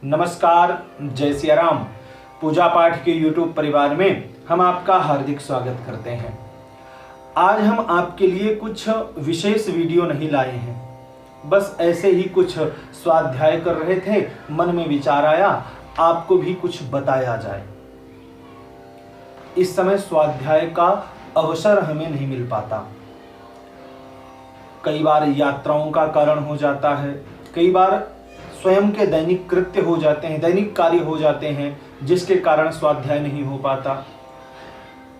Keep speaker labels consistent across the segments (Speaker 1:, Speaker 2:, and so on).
Speaker 1: नमस्कार, जय सिया राम। पूजा पाठ के YouTube परिवार में हम आपका हार्दिक स्वागत करते हैं। आज हम आपके लिए कुछ विशेष वीडियो नहीं लाए हैं, बस ऐसे ही कुछ स्वाध्याय कर रहे थे, मन में विचार आया आपको भी कुछ बताया जाए। इस समय स्वाध्याय का अवसर हमें नहीं मिल पाता, कई बार यात्राओं का कारण हो जाता है, कई बार स्वयं के दैनिक कृत्य हो जाते हैं, दैनिक कार्य हो जाते हैं जिसके कारण स्वाध्याय नहीं हो पाता।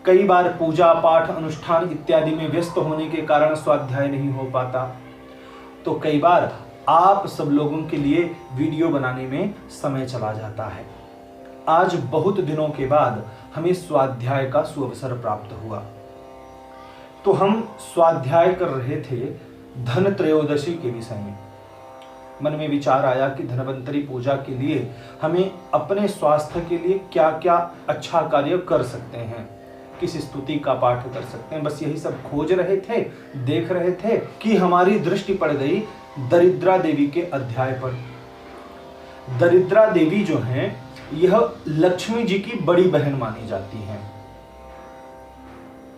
Speaker 1: कई बार पूजा पाठ अनुष्ठान इत्यादि में व्यस्त होने के कारण स्वाध्याय नहीं हो पाता। तो कई बार आप सब लोगों के लिए वीडियो बनाने में समय चला जाता है। आज बहुत दिनों के बाद हमें स्वाध्याय का सुअवसर प्राप्त हुआ, तो हम स्वाध्याय कर रहे थे धन त्रयोदशी के विषय में। मन में विचार आया कि धनवंतरी पूजा के लिए हमें अपने स्वास्थ्य के लिए क्या क्या अच्छा कार्य कर सकते हैं, किस स्तुति का पाठ कर सकते हैं। बस यही सब खोज रहे थे, देख रहे थे कि हमारी दृष्टि पड़ गई दरिद्रा देवी के अध्याय पर। दरिद्रा देवी जो हैं, यह लक्ष्मी जी की बड़ी बहन मानी जाती हैं।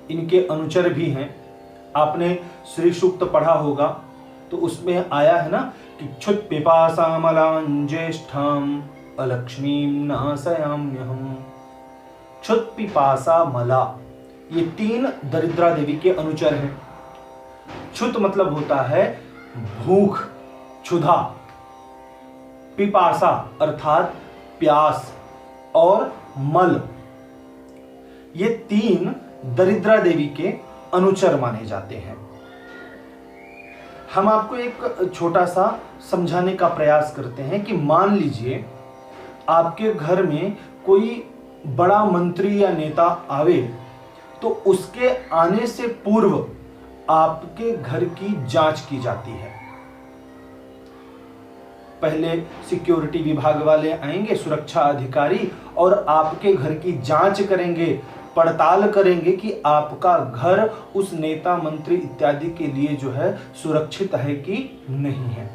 Speaker 1: इनके अनुचर भी हैं। आपने श्री सूक्त पढ़ा होगा तो उसमें आया है ना कि क्षुत पिपासामलां ज्येष्ठां अलक्ष्मीं नाशयाम्यहम्। क्षुत पिपासा मला, ये तीन दरिद्रा देवी के अनुचर हैं। क्षुत मतलब होता है भूख, क्षुधा। पिपासा अर्थात प्यास, और मल, ये तीन दरिद्रा देवी के अनुचर माने जाते हैं। हम आपको एक छोटा सा समझाने का प्रयास करते हैं कि मान लीजिए आपके घर में कोई बड़ा मंत्री या नेता आवे, तो उसके आने से पूर्व आपके घर की जांच की जाती है। पहले सिक्योरिटी विभाग वाले आएंगे, सुरक्षा अधिकारी, और आपके घर की जांच करेंगे, पड़ताल करेंगे कि आपका घर उस नेता मंत्री इत्यादि के लिए जो है सुरक्षित है कि नहीं है।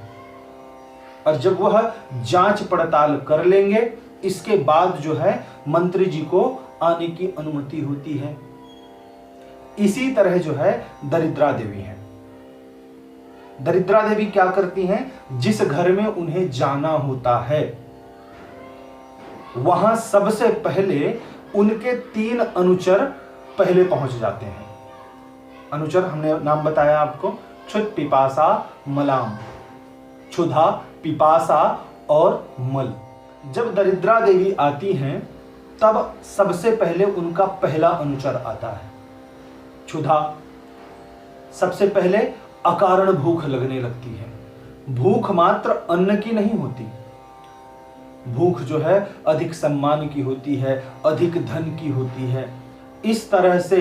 Speaker 1: और जब वह जांच पड़ताल कर लेंगे, इसके बाद जो है मंत्री जी को आने की अनुमति होती है। इसी तरह जो है दरिद्रा देवी है। दरिद्रा देवी क्या करती हैं? जिस घर में उन्हें जाना होता है, वहां सबसे पहले उनके तीन अनुचर पहले पहुंच जाते हैं। अनुचर हमने नाम बताया आपको, क्षुत पिपासा मलाम, क्षुधा, पिपासा और मल। जब दरिद्रा देवी आती हैं, तब सबसे पहले उनका पहला अनुचर आता है क्षुधा। सबसे पहले अकारण भूख लगने लगती है। भूख मात्र अन्न की नहीं होती, भूख जो है अधिक सम्मान की होती है, अधिक धन की होती है। इस तरह से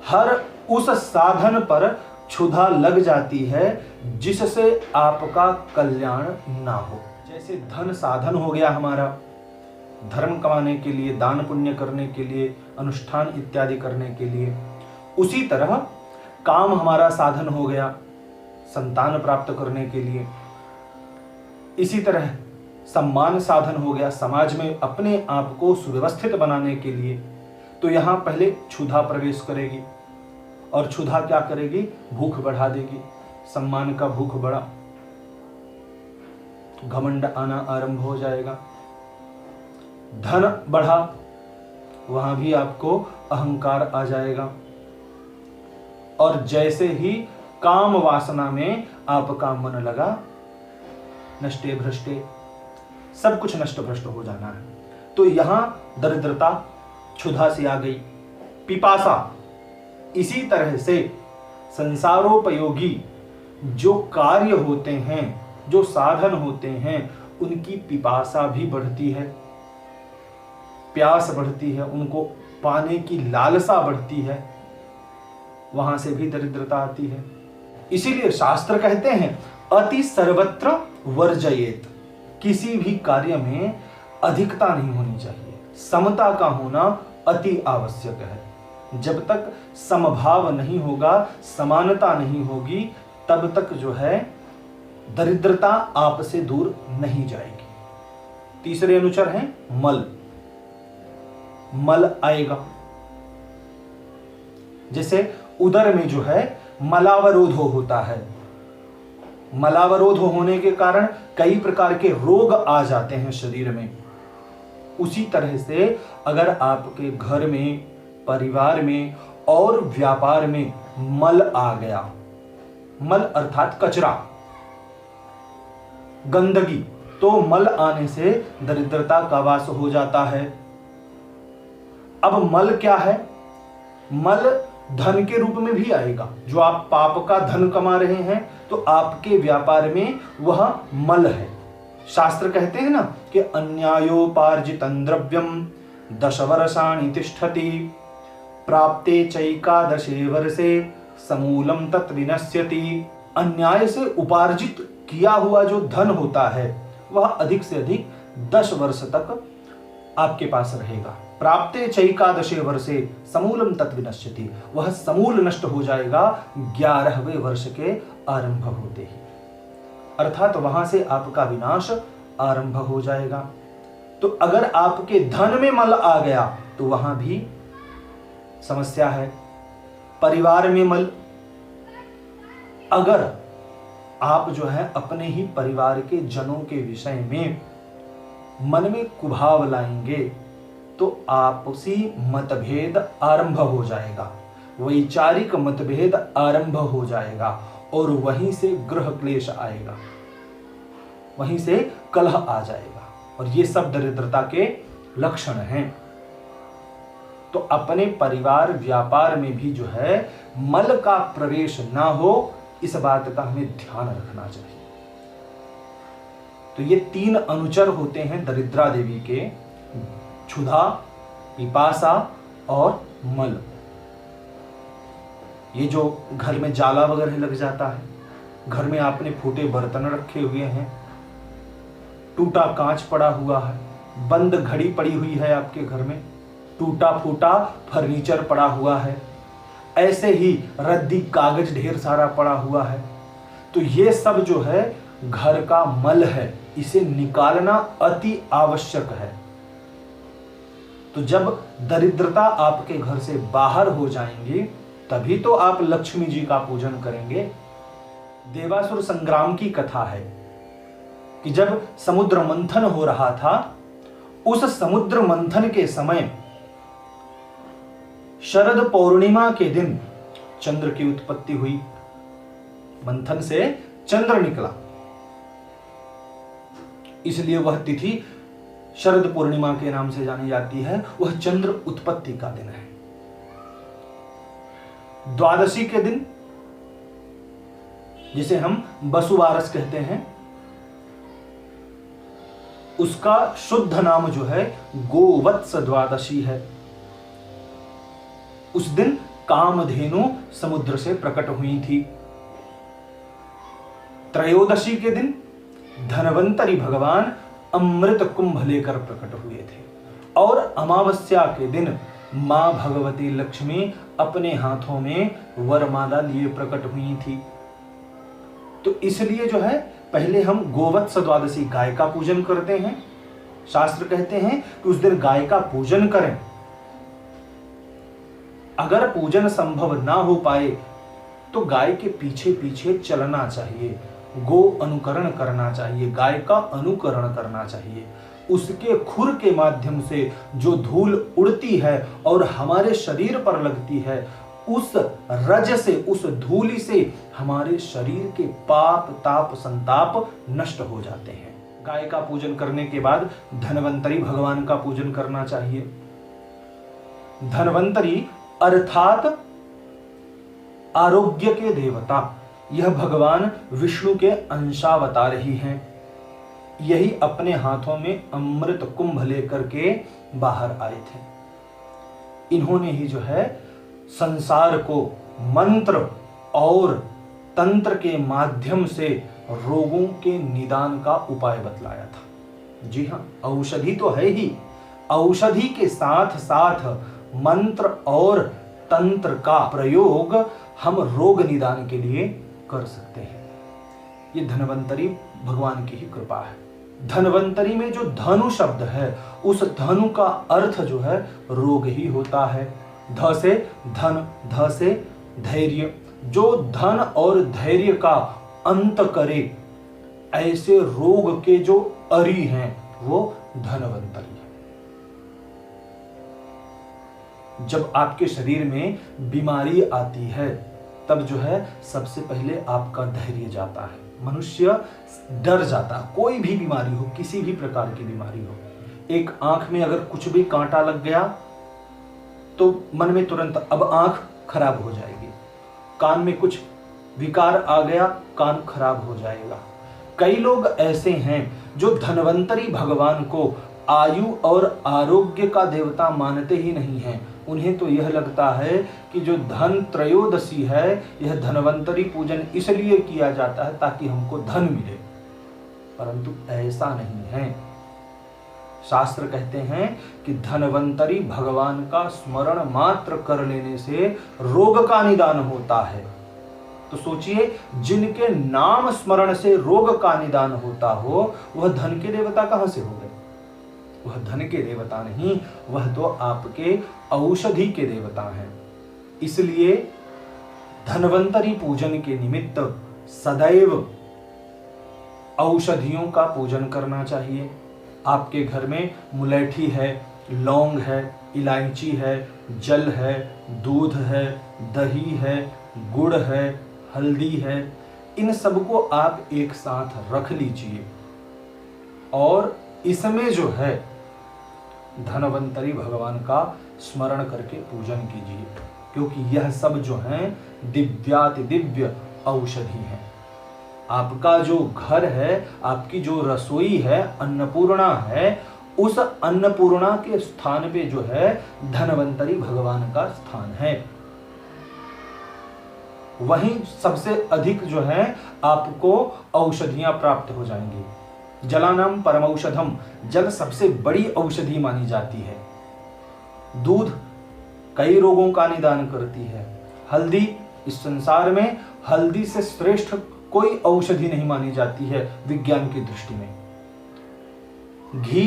Speaker 1: हर उस साधन पर क्षुधा लग जाती है जिससे आपका कल्याण ना हो। जैसे धन साधन हो गया हमारा, धर्म कमाने के लिए, दान पुण्य करने के लिए, अनुष्ठान इत्यादि करने के लिए, उसी तरह काम हमारा साधन हो गया संतान प्राप्त करने के लिए। इसी तरह सम्मान साधन हो गया समाज में अपने आप को सुव्यवस्थित बनाने के लिए। तो यहां पहले क्षुधा प्रवेश करेगी, और क्षुधा क्या करेगी? भूख बढ़ा देगी। सम्मान का भूख बढ़ा, घमंड आना आरंभ हो जाएगा। धन बढ़ा, वहां भी आपको अहंकार आ जाएगा। और जैसे ही काम वासना में आपका मन लगा, नष्टे भ्रष्टे, सब कुछ नष्ट भ्रष्ट हो जाना है। तो यहां दरिद्रता क्षुधा से आ गई। पिपासा, इसी तरह से संसारोपयोगी जो कार्य होते हैं, जो साधन होते हैं, उनकी पिपासा भी बढ़ती है, प्यास बढ़ती है, उनको पाने की लालसा बढ़ती है। वहां से भी दरिद्रता आती है। इसीलिए शास्त्र कहते हैं अति सर्वत्र वर्जयेत। किसी भी कार्य में अधिकता नहीं होनी चाहिए, समता का होना अति आवश्यक है। जब तक समभाव नहीं होगा, समानता नहीं होगी, तब तक जो है दरिद्रता आपसे दूर नहीं जाएगी। तीसरे अनुचर हैं मल, मल आएगा। जैसे उदर में जो है मलावरोध होता है, मलावरोध होने के कारण कई प्रकार के रोग आ जाते हैं शरीर में। उसी तरह से अगर आपके घर में, परिवार में और व्यापार में मल आ गया, मल अर्थात कचरा, गंदगी, तो मल आने से दरिद्रता का वास हो जाता है। अब मल क्या है? मल धन के रूप में भी आएगा। जो आप पाप का धन कमा रहे हैं तो आपके व्यापार में वह मल है। शास्त्र कहते हैं ना कि अन्यायोपार्जितं द्रव्यम 10 वर्षाणि तिष्ठति, प्राप्ते चैकादशे वर्षे समूलम तत् विनश्यति। अन्याय से उपार्जित किया हुआ जो धन होता है वह अधिक से अधिक 10 वर्ष तक आपके पास रहेगा। प्राप्ते चैकादशे वर्षे समूलम तत् विनश्यति, वह समूल नष्ट हो जाएगा 11वें वर्ष के आरंभ होते ही, अर्थात वहां से आपका विनाश आरंभ हो जाएगा। तो अगर आपके धन में मल आ गया तो वहां भी समस्या है। परिवार में मल, अगर आप जो है अपने ही परिवार के जनों के विषय में मन में कुभाव लाएंगे तो आपसी मतभेद आरंभ हो जाएगा, वैचारिक मतभेद आरंभ हो जाएगा और वहीं से गृह क्लेश आएगा, वहीं से कलह आ जाएगा, और ये सब दरिद्रता के लक्षण हैं। तो अपने परिवार व्यापार में भी जो है मल का प्रवेश ना हो, इस बात का हमें ध्यान रखना चाहिए। तो ये 3 अनुचर होते हैं दरिद्रा देवी के, क्षुधा, पिपासा और मल। ये जो घर में जाला वगैरह लग जाता है, घर में आपने फूटे बर्तन रखे हुए हैं, टूटा कांच पड़ा हुआ है, बंद घड़ी पड़ी हुई है आपके घर में, टूटा फूटा फर्नीचर पड़ा हुआ है, ऐसे ही रद्दी कागज ढेर सारा पड़ा हुआ है, तो ये सब जो है घर का मल है, इसे निकालना अति आवश्यक है। तो जब दरिद्रता आपके घर से बाहर हो जाएंगी तभी तो आप लक्ष्मी जी का पूजन करेंगे। देवासुर संग्राम की कथा है कि जब समुद्र मंथन हो रहा था, उस समुद्र मंथन के समय शरद पौर्णिमा के दिन चंद्र की उत्पत्ति हुई। मंथन से चंद्र निकला, इसलिए वह तिथि शरद पूर्णिमा के नाम से जानी जाती है। वह चंद्र उत्पत्ति का दिन है। द्वादशी के दिन, जिसे हम बसुवारस कहते हैं, उसका शुद्ध नाम जो है गोवत्स द्वादशी है। उस दिन कामधेनु समुद्र से प्रकट हुई थी। त्रयोदशी के दिन धनवंतरी भगवान अमृत कुंभ लेकर प्रकट हुए थे, और अमावस्या के दिन मां भगवती लक्ष्मी अपने हाथों में वरमाला लिए प्रकट हुई थी। तो इसलिए जो है पहले हम गोवत्स द्वादशी गाय का पूजन करते हैं। शास्त्र कहते हैं कि उस दिन गाय का पूजन करें। अगर पूजन संभव ना हो पाए तो गाय के पीछे पीछे चलना चाहिए, गो अनुकरण करना चाहिए, गाय का अनुकरण करना चाहिए। उसके खुर के माध्यम से जो धूल उड़ती है और हमारे शरीर पर लगती है, उस रज से, उस धूलि से हमारे शरीर के पाप ताप संताप नष्ट हो जाते हैं। गाय का पूजन करने के बाद धनवंतरी भगवान का पूजन करना चाहिए। धनवंतरी अर्थात आरोग्य के देवता, यह भगवान विष्णु के अंशावतार ही हैं। यही अपने हाथों में अमृत कुंभ लेकर के बाहर आए थे। इन्होंने ही जो है संसार को मंत्र और तंत्र के माध्यम से रोगों के निदान का उपाय बतलाया था। जी हाँ, औषधि तो है ही, औषधि के साथ साथ मंत्र और तंत्र का प्रयोग हम रोग निदान के लिए कर सकते हैं। ये धनवंतरी भगवान की ही कृपा है। धन्वंतरी में जो धनु शब्द है, उस धनु का अर्थ जो है रोग ही होता है। ध से धन, ध से धैर्य, जो धन और धैर्य का अंत करे, ऐसे रोग के जो अरी हैं वो धन्वंतरी है। जब आपके शरीर में बीमारी आती है तब जो है सबसे पहले आपका धैर्य जाता है, मनुष्य डर जाता है। कोई भी बीमारी हो, किसी भी प्रकार की बीमारी हो, एक आंख में अगर कुछ भी कांटा लग गया तो मन में तुरंत अब आंख खराब हो जाएगी, कान में कुछ विकार आ गया, कान खराब हो जाएगा। कई लोग ऐसे हैं जो धन्वंतरी भगवान को आयु और आरोग्य का देवता मानते ही नहीं हैं। उन्हें तो यह लगता है कि जो धन त्रयोदशी है, यह धन्वंतरी पूजन इसलिए किया जाता है ताकि हमको धन मिले, परंतु ऐसा नहीं है। शास्त्र कहते हैं कि धन्वंतरी भगवान का स्मरण मात्र कर लेने से रोग का निदान होता है। तो सोचिए, जिनके नाम स्मरण से रोग का निदान होता हो, वह धन के देवता कहां से हो गए? वह धन के देवता नहीं, वह तो आपके औषधि के देवता हैं। इसलिए धन्वंतरी पूजन के निमित्त सदैव औषधियों का पूजन करना चाहिए। आपके घर में मुलैठी है, लौंग है, इलायची है, जल है, दूध है, दही है, गुड़ है, हल्दी है, इन सबको आप एक साथ रख लीजिए और इसमें जो है धन्वंतरी भगवान का स्मरण करके पूजन कीजिए, क्योंकि यह सब जो हैं दिव्याति दिव्य औषधि हैं। आपका जो घर है, आपकी जो रसोई है, अन्नपूर्णा है, उस अन्नपूर्णा के स्थान पे जो है धन्वंतरी भगवान का स्थान है। वहीं सबसे अधिक जो है आपको औषधियां प्राप्त हो जाएंगी। जलानाम परमौषधम, जल सबसे बड़ी औषधि मानी जाती है। दूध कई रोगों का निदान करती है। हल्दी, इस संसार में हल्दी से श्रेष्ठ कोई औषधि नहीं मानी जाती है विज्ञान की दृष्टि में। घी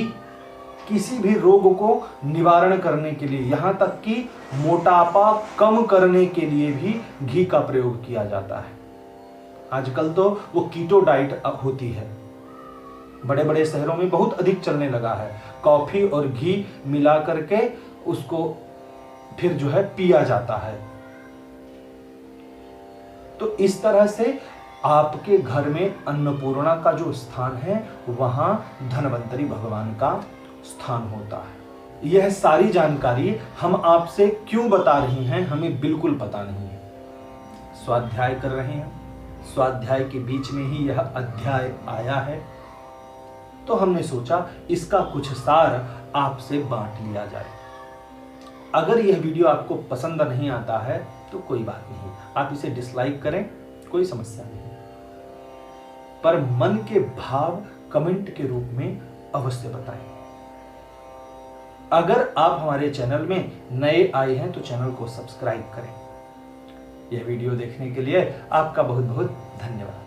Speaker 1: किसी भी रोग को निवारण करने के लिए, यहां तक कि मोटापा कम करने के लिए भी घी का प्रयोग किया जाता है। आजकल तो वो कीटो डाइट होती है, बड़े बड़े शहरों में बहुत अधिक चलने लगा है। कॉफी और घी मिला करके उसको फिर जो है पिया जाता है। तो इस तरह से आपके घर में अन्नपूर्णा का जो स्थान है, वहां धन्वंतरी भगवान का स्थान होता है। यह सारी जानकारी हम आपसे क्यों बता रही हैं, हमें बिल्कुल पता नहीं है। स्वाध्याय कर रहे हैं, स्वाध्याय के बीच में ही यह अध्याय आया है, तो हमने सोचा इसका कुछ सार आपसे बांट लिया जाए। अगर यह वीडियो आपको पसंद नहीं आता है तो कोई बात नहीं, आप इसे डिसलाइक करें, कोई समस्या नहीं, पर मन के भाव कमेंट के रूप में अवश्य बताएं। अगर आप हमारे चैनल में नए आए हैं तो चैनल को सब्सक्राइब करें। यह वीडियो देखने के लिए आपका बहुत बहुत धन्यवाद।